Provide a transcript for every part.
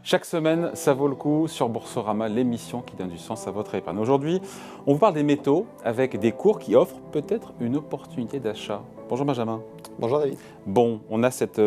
Chaque semaine, ça vaut le coup sur Boursorama, l'émission qui donne du sens à votre épargne. Aujourd'hui, on vous parle des métaux avec des cours qui offrent peut-être une opportunité d'achat. Bonjour Benjamin. Bonjour David. Bon, on a cette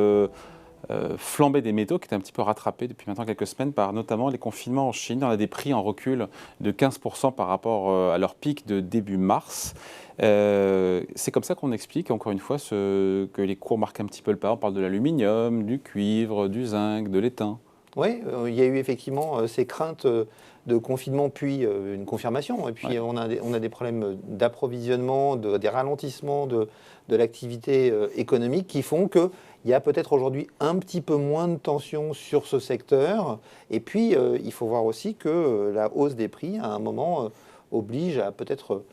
flambée des métaux qui est un petit peu rattrapée depuis maintenant quelques semaines par notamment les confinements en Chine. On a des prix en recul de 15% par rapport à leur pic de début mars. C'est comme ça qu'on explique encore une fois que les cours marquent un petit peu le pas. On parle de l'aluminium, du cuivre, du zinc, de l'étain. Oui, il y a eu effectivement ces craintes de confinement, puis une confirmation. Et puis on a des problèmes d'approvisionnement, des ralentissements de l'activité économique qui font qu'il y a peut-être aujourd'hui un petit peu moins de tension sur ce secteur. Et puis il faut voir aussi que la hausse des prix, à un moment, oblige à peut-être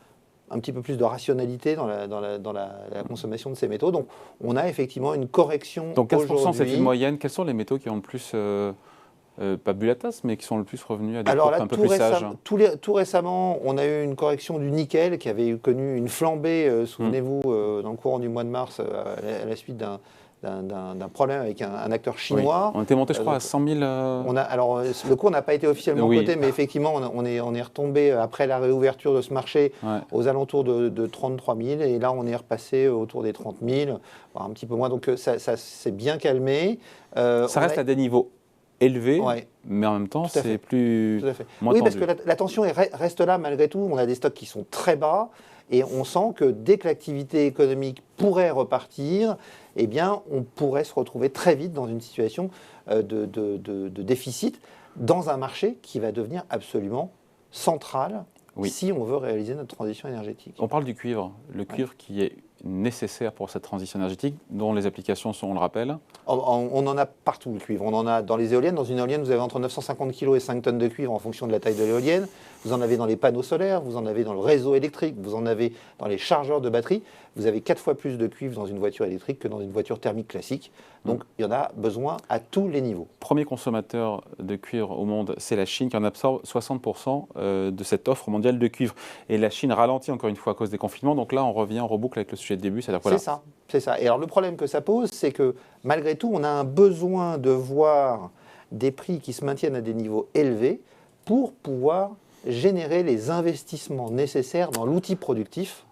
un petit peu plus de rationalité dans la consommation de ces métaux. Donc on a effectivement une correction. Donc 15% c'est une moyenne. Quels sont les métaux qui ont le plus, pas bu la tasse, mais qui sont le plus revenus à des cours un peu plus sages? Tout récemment, on a eu une correction du nickel qui avait connu une flambée, souvenez-vous, dans le courant du mois de mars, à la suite d'un problème avec un acteur chinois. Oui. On était monté, je crois, à 100 000... Alors, le cours n'a pas été officiellement coté, mais effectivement, on est retombé, après la réouverture de ce marché, aux alentours de 33 000. Et là, on est repassé autour des 30 000, voire un petit peu moins. Donc, ça s'est bien calmé. Ça reste à des niveaux élevés, mais en même temps, c'est plus... moins tendu. Parce que la tension reste là, malgré tout. On a des stocks qui sont très bas. Et on sent que dès que l'activité économique pourrait repartir, eh bien, on pourrait se retrouver très vite dans une situation de déficit dans un marché qui va devenir absolument central si on veut réaliser notre transition énergétique. On parle du cuivre, le cuivre qui est nécessaire pour cette transition énergétique, dont les applications sont, on le rappelle. On en a partout, le cuivre. On en a dans les éoliennes. Dans une éolienne, vous avez entre 950 kg et 5 tonnes de cuivre en fonction de la taille de l'éolienne. Vous en avez dans les panneaux solaires, vous en avez dans le réseau électrique, vous en avez dans les chargeurs de batterie. Vous avez 4 fois plus de cuivre dans une voiture électrique que dans une voiture thermique classique. Donc, il y en a besoin à tous les niveaux. Premier consommateur de cuivre au monde, c'est la Chine, qui en absorbe 60% de cette offre mondiale de cuivre. Et la Chine ralentit encore une fois à cause des confinements. Donc là, on revient, on reboucle avec le sujet de début. C'est ça. Et alors, le problème que ça pose, c'est que malgré tout, on a un besoin de voir des prix qui se maintiennent à des niveaux élevés pour pouvoir générer les investissements nécessaires dans l'outil productif.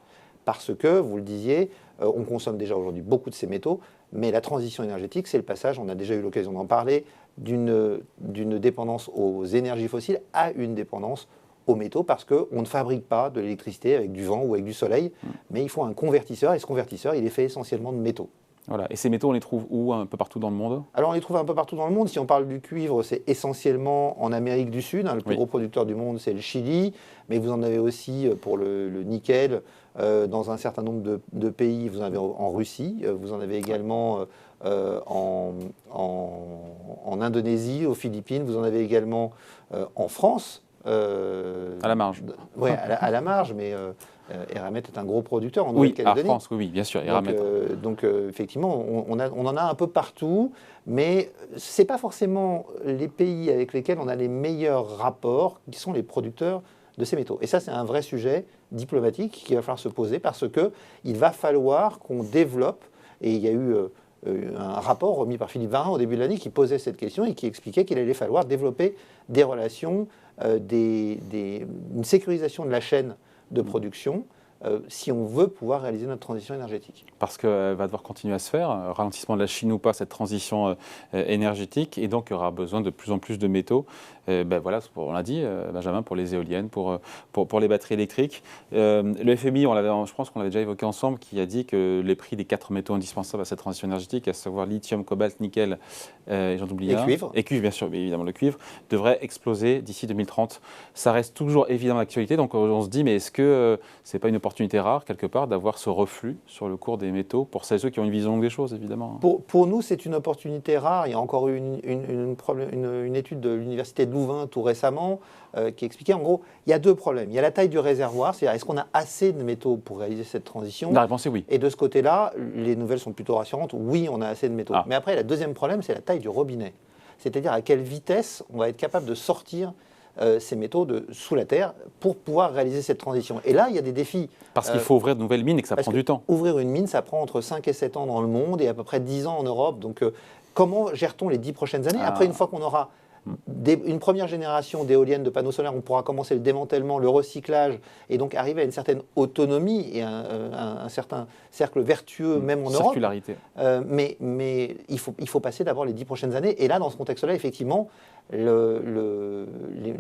Parce que, vous le disiez, on consomme déjà aujourd'hui beaucoup de ces métaux, mais la transition énergétique, c'est le passage, on a déjà eu l'occasion d'en parler, d'une dépendance aux énergies fossiles à une dépendance aux métaux, parce qu'on ne fabrique pas de l'électricité avec du vent ou avec du soleil, mais il faut un convertisseur, et ce convertisseur, il est fait essentiellement de métaux. Voilà. Et ces métaux, on les trouve où? Un peu partout dans le monde? Alors, on les trouve un peu partout dans le monde. Si on parle du cuivre, c'est essentiellement en Amérique du Sud. Le plus gros producteur du monde, c'est le Chili. Mais vous en avez aussi pour le nickel dans un certain nombre de pays. Vous en avez en Russie. Vous en avez également en Indonésie, aux Philippines. Vous en avez également en France. À la marge. Oui, à la marge, mais Eramet est un gros producteur en Nouvelle-Calédonie. Oui, à France, oui, bien sûr, Eramet. Donc effectivement, on en a un peu partout, mais ce n'est pas forcément les pays avec lesquels on a les meilleurs rapports qui sont les producteurs de ces métaux. Et ça, c'est un vrai sujet diplomatique qu'il va falloir se poser, parce qu'il va falloir qu'on développe, et il y a eu un rapport remis par Philippe Varin au début de l'année qui posait cette question et qui expliquait qu'il allait falloir développer des relations, une sécurisation de la chaîne de production si on veut pouvoir réaliser notre transition énergétique. Parce qu'elle va devoir continuer à se faire, ralentissement de la Chine ou pas, cette transition énergétique, et donc il y aura besoin de plus en plus de métaux. Voilà, on l'a dit, Benjamin, pour les éoliennes, pour les batteries électriques. Le FMI, je pense qu'on l'avait déjà évoqué ensemble, qui a dit que les prix des 4 métaux indispensables à cette transition énergétique, à savoir lithium, cobalt, nickel, j'en oublie un. Et cuivre, bien sûr, mais évidemment le cuivre, devrait exploser d'ici 2030. Ça reste toujours évidemment d'actualité, donc on se dit, mais est-ce que ce n'est pas une opportunité rare, quelque part, d'avoir ce reflux sur le cours des métaux, pour celles et ceux qui ont une vision longue des choses, évidemment? Pour nous, c'est une opportunité rare. Il y a encore eu une étude de l'université de Louvain tout récemment qui expliquait, en gros, il y a 2 problèmes. Il y a la taille du réservoir, c'est-à-dire est-ce qu'on a assez de métaux pour réaliser cette transition? La réponse est oui. Et de ce côté-là, les nouvelles sont plutôt rassurantes. Oui, on a assez de métaux. Mais après, le deuxième problème, c'est la taille du robinet. C'est-à-dire à quelle vitesse on va être capable de sortir ces métaux sous la terre pour pouvoir réaliser cette transition. Et là, il y a des défis. Parce qu'il faut ouvrir de nouvelles mines et que ça prend du temps. Ouvrir une mine, ça prend entre 5 et 7 ans dans le monde et à peu près 10 ans en Europe. Donc, comment gère-t-on les 10 prochaines années? Après, une fois qu'on aura une première génération d'éoliennes, de panneaux solaires, on pourra commencer le démantèlement, le recyclage, et donc arriver à une certaine autonomie et un certain cercle vertueux, même en Europe. Circularité. Mais il faut passer d'abord les 10 prochaines années. Et là, dans ce contexte-là, effectivement, le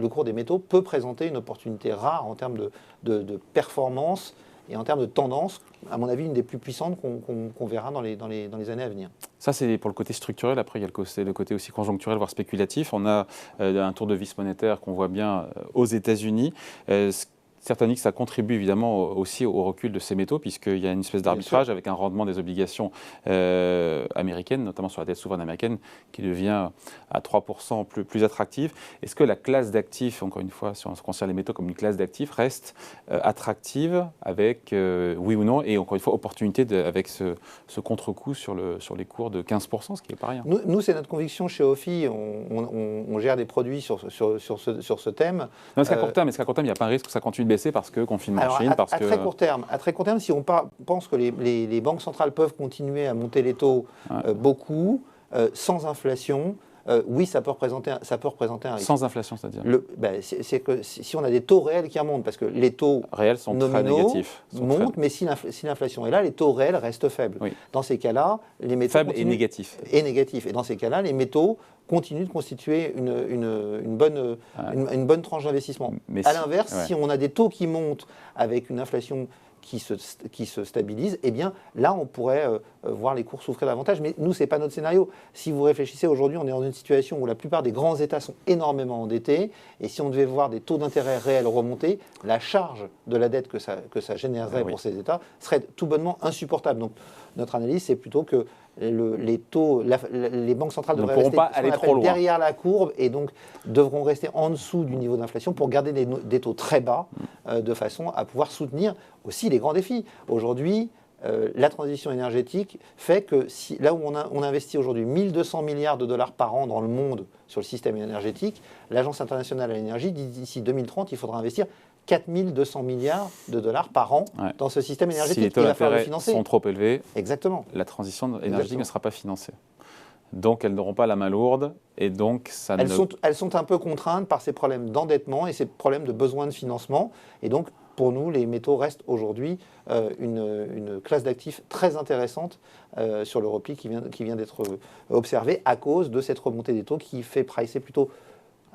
cours des métaux peut présenter une opportunité rare en termes de performance et en termes de tendance, à mon avis, une des plus puissantes qu'on verra dans les années à venir. Ça, c'est pour le côté structurel. Après, il y a le côté aussi conjoncturel, voire spéculatif. On a un tour de vis monétaire qu'on voit bien aux États-Unis. Certains disent que ça contribue évidemment aussi au recul de ces métaux, puisqu'il y a une espèce d'arbitrage avec un rendement des obligations américaines, notamment sur la dette souveraine américaine, qui devient à 3% plus attractive. Est-ce que la classe d'actifs, encore une fois, si on considère les métaux comme une classe d'actifs, reste attractive avec, oui ou non, et encore une fois, opportunité avec ce contre-coup sur les cours de 15%, ce qui n'est pas rien. Nous c'est notre conviction chez OFI, on gère des produits sur ce thème. Non, est-ce qu'à court terme, il n'y a pas un risque que ça continue de baisser parce que confinement en Chine, à très court terme, si on pense que les banques centrales peuvent continuer à monter les taux beaucoup, sans inflation, oui, ça peut représenter un risque. Sans inflation, c'est-à-dire c'est que si on a des taux réels qui remontent, parce que les taux réels sont très négatifs, montent, mais si l'inflation est là, les taux réels restent faibles. Oui. Dans ces cas-là, les métaux faibles et négatifs. Et dans ces cas-là, les métaux continuent de constituer une bonne tranche d'investissement. À l'inverse, si on a des taux qui montent avec une inflation qui se stabilise, eh bien là, on pourrait voir les cours souffrir davantage. Mais nous, ce n'est pas notre scénario. Si vous réfléchissez, aujourd'hui, on est dans une situation où la plupart des grands États sont énormément endettés. Et si on devait voir des taux d'intérêt réels remonter, la charge de la dette que ça générerait pour ces États serait tout bonnement insupportable. Donc, notre analyse, c'est plutôt que les taux, les banques centrales devraient rester aller trop loin derrière la courbe et donc devront rester en dessous du niveau d'inflation pour garder des taux très bas de façon à pouvoir soutenir aussi les grands défis. Aujourd'hui, la transition énergétique fait que là où on investit aujourd'hui 1200 milliards de dollars par an dans le monde sur le système énergétique, l'Agence internationale à l'énergie dit d'ici 2030, il faudra investir 4200 milliards de dollars par an dans ce système énergétique. Si les taux d'intérêt sont trop élevés, la transition énergétique ne sera pas financée. Donc elles n'auront pas la main lourde et donc elles sont un peu contraintes par ces problèmes d'endettement et ces problèmes de besoin de financement. Et donc pour nous, les métaux restent aujourd'hui une classe d'actifs très intéressante sur le repli qui vient d'être observé à cause de cette remontée des taux qui fait pricer plutôt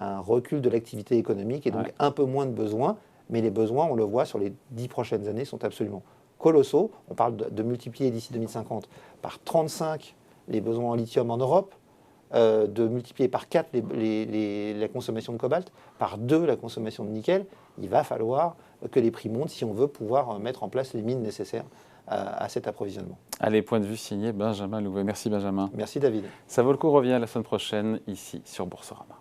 un recul de l'activité économique et donc un peu moins de besoins. Mais les besoins, on le voit sur les 10 prochaines années, sont absolument colossaux. On parle de multiplier d'ici 2050 par 35 les besoins en lithium en Europe, de multiplier par 4 la consommation de cobalt, par 2 la consommation de nickel. Il va falloir que les prix montent si on veut pouvoir mettre en place les mines nécessaires à cet approvisionnement. Allez, point de vue signé Benjamin Louvet. Merci Benjamin. Merci David. Ça vaut le coup, revient la semaine prochaine ici sur Boursorama.